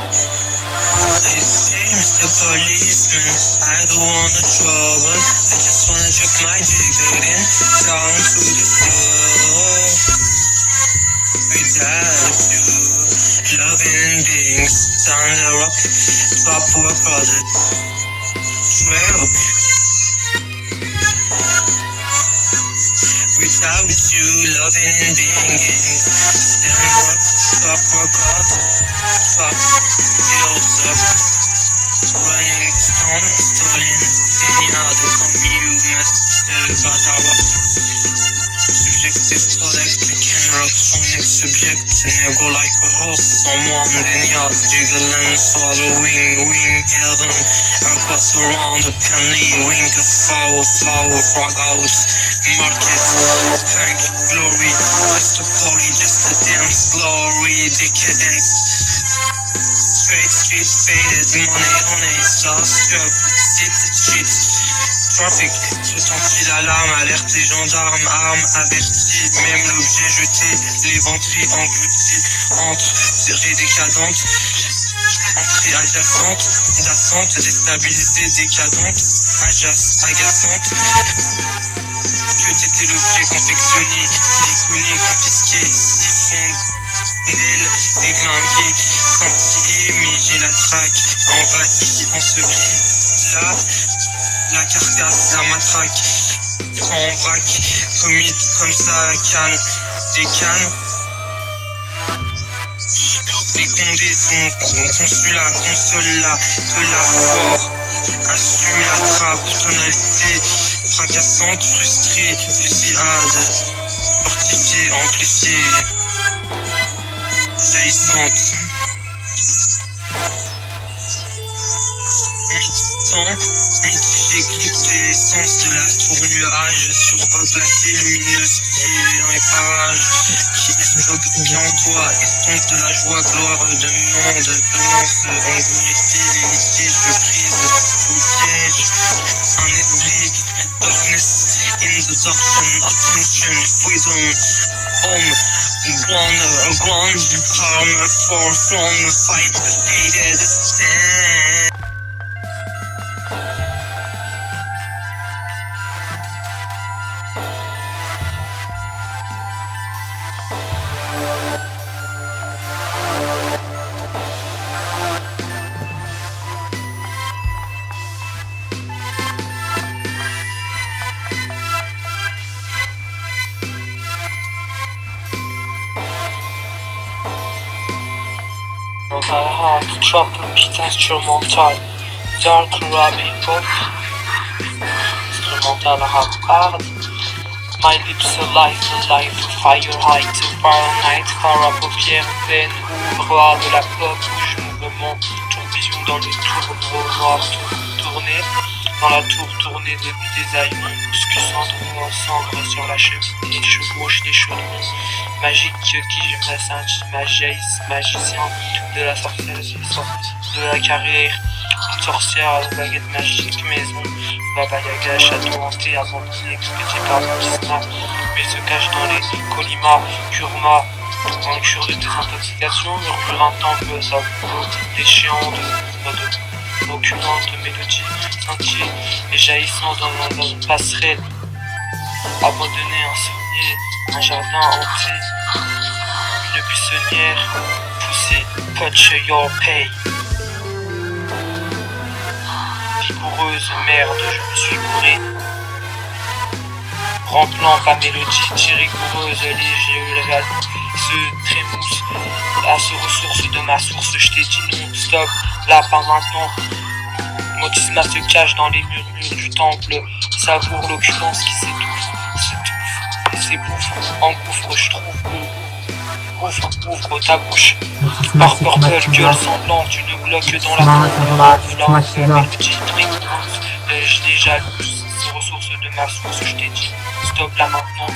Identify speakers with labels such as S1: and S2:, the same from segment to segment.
S1: They say, Mr. Policeman, I don't wanna trouble. I just wanna drop my jigger in down to the floor. Without you, loving beings down the rock, top work on the trail. Without you, loving beings down the rock, top work on the top hills up. Running stone, stolen, denied from you, Mr. Badawa. Subjective product, can rock sonic subject, never like a horse, someone denied, jiggling, swallowing, wing, heaven, across around the penny, wing, a foul, flower, frog out, market, punk, glory, just a poly, just a dance, glory, decadence. Straight street faded, money on a starstruck, city street, traffic, retentit l'alarme, alerte les gendarmes, armes averties, même l'objet jeté, l'éventris englouti, entre, serré décadente, entrée adjacente, dasante, déstabilisée, décadente, agaçante, que t'étais l'objet confectionné, déconné, confisqué, siphon, déglingué, scintillé, mais j'ai la traque, envahi, enseveli, là, la carcasse, la matraque, prend en vrac, commit comme ça, canne, des cannes, les condés sont consulat, console-là, que la fort, assume la trappe, tonalité, fracassante, frustrée, fusillade, fortifiée, amplifiée, jaillissante. Mitigé, cliqué l'essence de la tour nuage sur replacé, lumineuse pied dans les parages qui escroquent bien en toi, estompe de la joie, gloire de monde, commence, on glorifie les litiges, je brise au piège, un esprit, darkness in the darkness, attention, freedom, home, ground, harm, far from, fight, hated, stand.
S2: Hard, trouble, beat instrumental, dark rap hip-hop, instrumental rap hard, my lips alive, fire height, Fahrenheit, phare à paupières pleines, ouvre de la bouche, mouvement, tourbillon dans le tour noir, tourné, dans la tour tournée depuis des aïeux, excusant de ensemble sur la cheminée, chevauche des chaudrons, magique qui je me magicien de la sorcellerie, de la carrière, une sorcière à la baguette magique, maison, Baba Yaga, château hanté, abandonné, petit parasisma, mais se cache dans les colimats, kurma, en cure de désintoxication, murmure un temple savoureux, déchéant de oculente mélodie, sentier et jaillissant dans une passerelle, abandonné, un saunier, un jardin hanté, une buissonnière, poussée, punch your pay. Vigoureuse merde, je me suis gouré. Remplant ma mélodie, rigoureuse, léger, se trémousse à ce ressource de ma source. Je t'ai dit non, stop, là, pas maintenant. Motisma se cache dans les murmures du temple, savoure l'opulence qui s'ébouffe, engouffre, je trouve. Ouvre ta bouche, par purple, gueule sanglante, une glock dans la violence, mélodie rigoureuse, je les jalouse, ces ressources de ma source, je t'ai dit, stop là maintenant,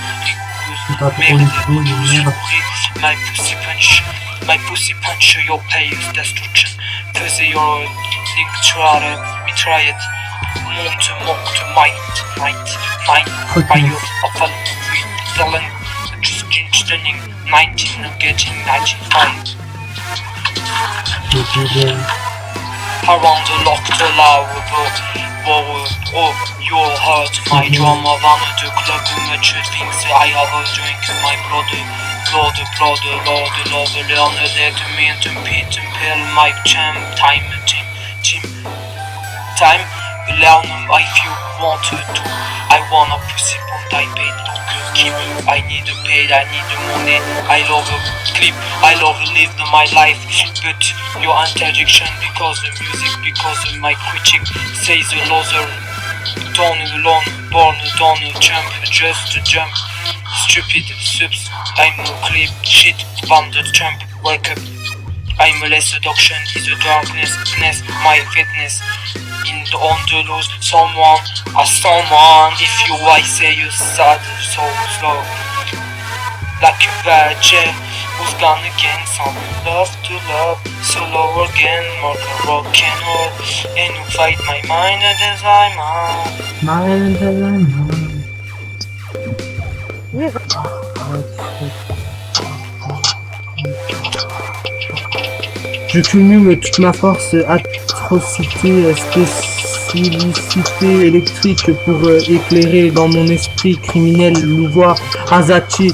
S2: rigoureuse, merde, je me suis bourré, my pussy punch, your pay is destruction, faisais your mitraillette, monte, might, fire, often, villain, just stunning, 19 getting 95. Around the locked lavabo. Oh, your heart, my drama van de club, much things I have a drink, my brother. Lord, learn let me to pit and pill my time, learn if you want to. I wanna pussy on I paid, don't keep. I need a paid, I need the money. I love a clip, I love live my life, but your interjection because the music, because my critic says the loser. Don't alone, born, don't jump, just jump. Stupid subs, I'm no clip, shit, from the Trump, wake up. I'm a less seduction, is the darkness, my fitness. On the loose, someone, if you I say you sad, so slow. Like a badger, who's gonna gain some love to love, solo again, more rock and roll, and you fight my mind and desire
S3: Je cumule toute ma force, atrocité, spécificité électrique pour éclairer dans mon esprit criminel louvois, Azachi,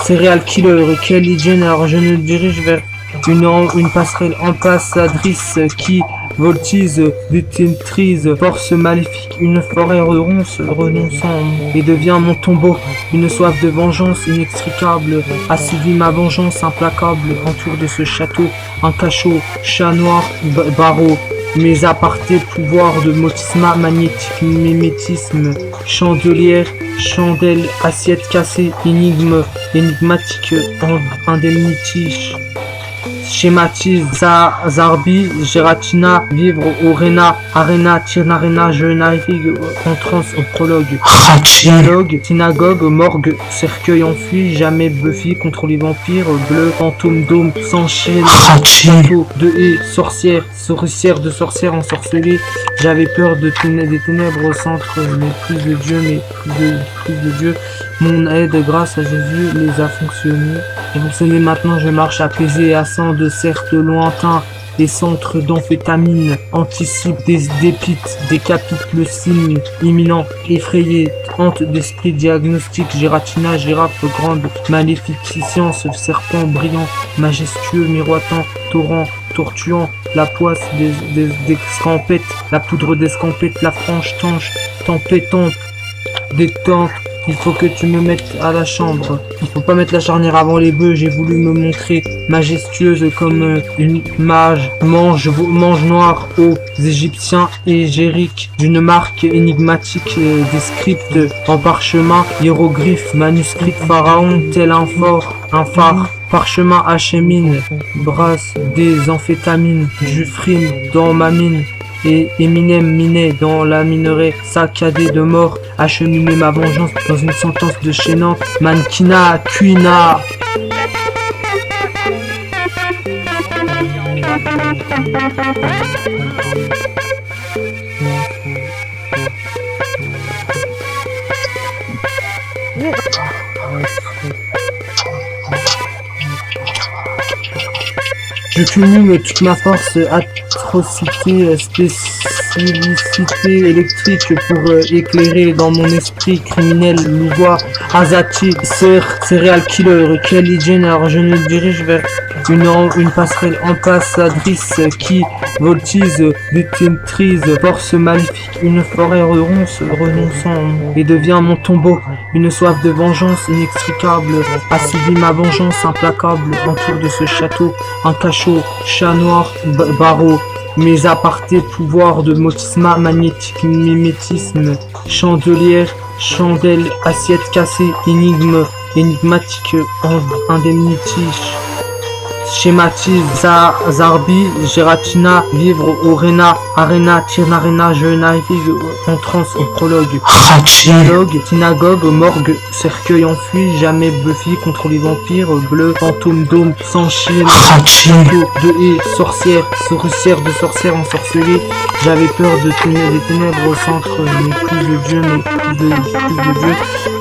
S3: serial killer, Kelly Jenner. Je me dirige vers une passerelle ambassadrice qui voltige, détentrice, force maléfique, une forêt renonçant et devient mon tombeau. Une soif de vengeance inextricable assidue ma vengeance implacable. Entour de ce château, un cachot, chat noir, barreau, mes apartés, pouvoirs de motisme magnétique, mimétisme, chandelière, chandelle, assiette cassée, énigmatique, indemnity, schématise, Zarbi, Geratina, vivre au Rena, Arena, Tirnarena, je navigue en transe au prologue. Dialogue, synagogue, morgue, cercueil enfui, jamais Buffy contre les vampires, bleu, fantôme, dôme, s'enchaîne, château, de haie, sorcière, de sorcière ensorcelée. J'avais peur des ténèbres au centre, méprise de Dieu, Mon aide, grâce à Jésus, les a fonctionné. Et vous savez maintenant, je marche apaisé et assant de certes lointains. Des centres d'amphétamine anticipent des dépites, décapitent le signe imminent, effrayé, hante d'esprit diagnostic, Gératina, girafe grande, maléficence, serpent brillant, majestueux, miroitant, torrent, tortuant, la poisse d'escampette, la poudre d'escampette, la franche tanche, tempétante, détente. Il faut que tu me mettes à la chambre. Il faut pas mettre la charnière avant les bœufs. J'ai voulu me montrer majestueuse comme une mage. Mange noir aux Égyptiens égériques d'une marque énigmatique, des scripts en parchemin, hiéroglyphes, manuscrits pharaon, tel un phare. Parchemin achemine, brasse des amphétamines, du frime dans ma mine. Et Eminem minait dans la minerai, saccadé de mort, acheminer ma vengeance dans une sentence de chaînante, mannequinat, cuina. Je cumule toute ma force, atrocité, spécificité électrique pour éclairer dans mon esprit criminel louvois, Azachi, serial killer, Kelly Jenner. Je me dirige vers une passerelle ambassadrice qui voltige, détentrice, force maléfique, une forêt renonçant et devient mon tombeau. Une soif de vengeance inextricable assidue ma vengeance implacable. Entour de ce château, un cachot, chat noir, barreau, mes apartés, pouvoirs de motisme magnétique, mimétisme, chandelière, chandelle, assiette cassée, énigmatique, indemnity, schématise, Zarbi, Geratina, vivre au Rena, Arena, Tirnarena, je navigue en transe au prologue. Dialogue, synagogue, morgue, cercueil enfui, jamais Buffy contre les vampires, bleu, fantôme, dôme, s'enchaîne, château, de haie, sorcière de sorcière ensorcelée. J'avais peur des ténèbres au centre, méprise de Dieu,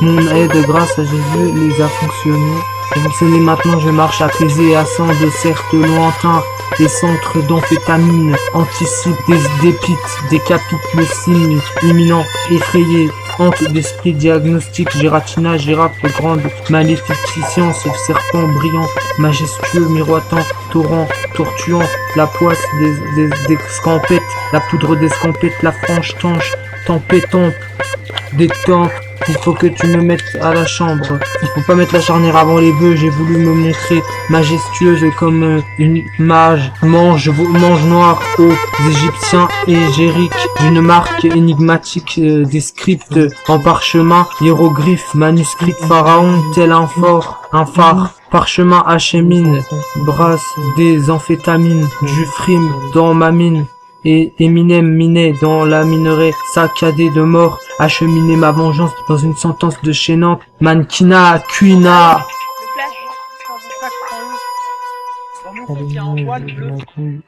S3: Mon aide, grâce à Jésus, les a fonctionné. Et vous savez maintenant, je marche apaisé et assant de certes lointains. des centres d'amphétamine, anticipe des dépites, décapite le signe imminent, effrayé, hante d'esprit, diagnostic, Giratina, girafe, grande, maléficence, serpent brillant, majestueux, miroitant, torrent, tortuant, la poisse des scampettes, la poudre des scampettes, la franche tanche, tempétante, détente. Il faut que tu me mettes à la chambre. Il faut pas mettre la charnière avant les bœufs. J'ai voulu me montrer majestueuse comme une mage. Mange noir aux Égyptiens égériques d'une marque énigmatique, des scripts en parchemin, hiéroglyphes, manuscrits de pharaon, tel un phare. Parchemin achemine, brasse des amphétamines, du frime dans ma mine. Et Eminem minait dans la minerai, saccadé de mort, acheminer ma vengeance dans une sentence déchaînante, mannequinat, cuina.
S4: L'amour contient en toi le bleu.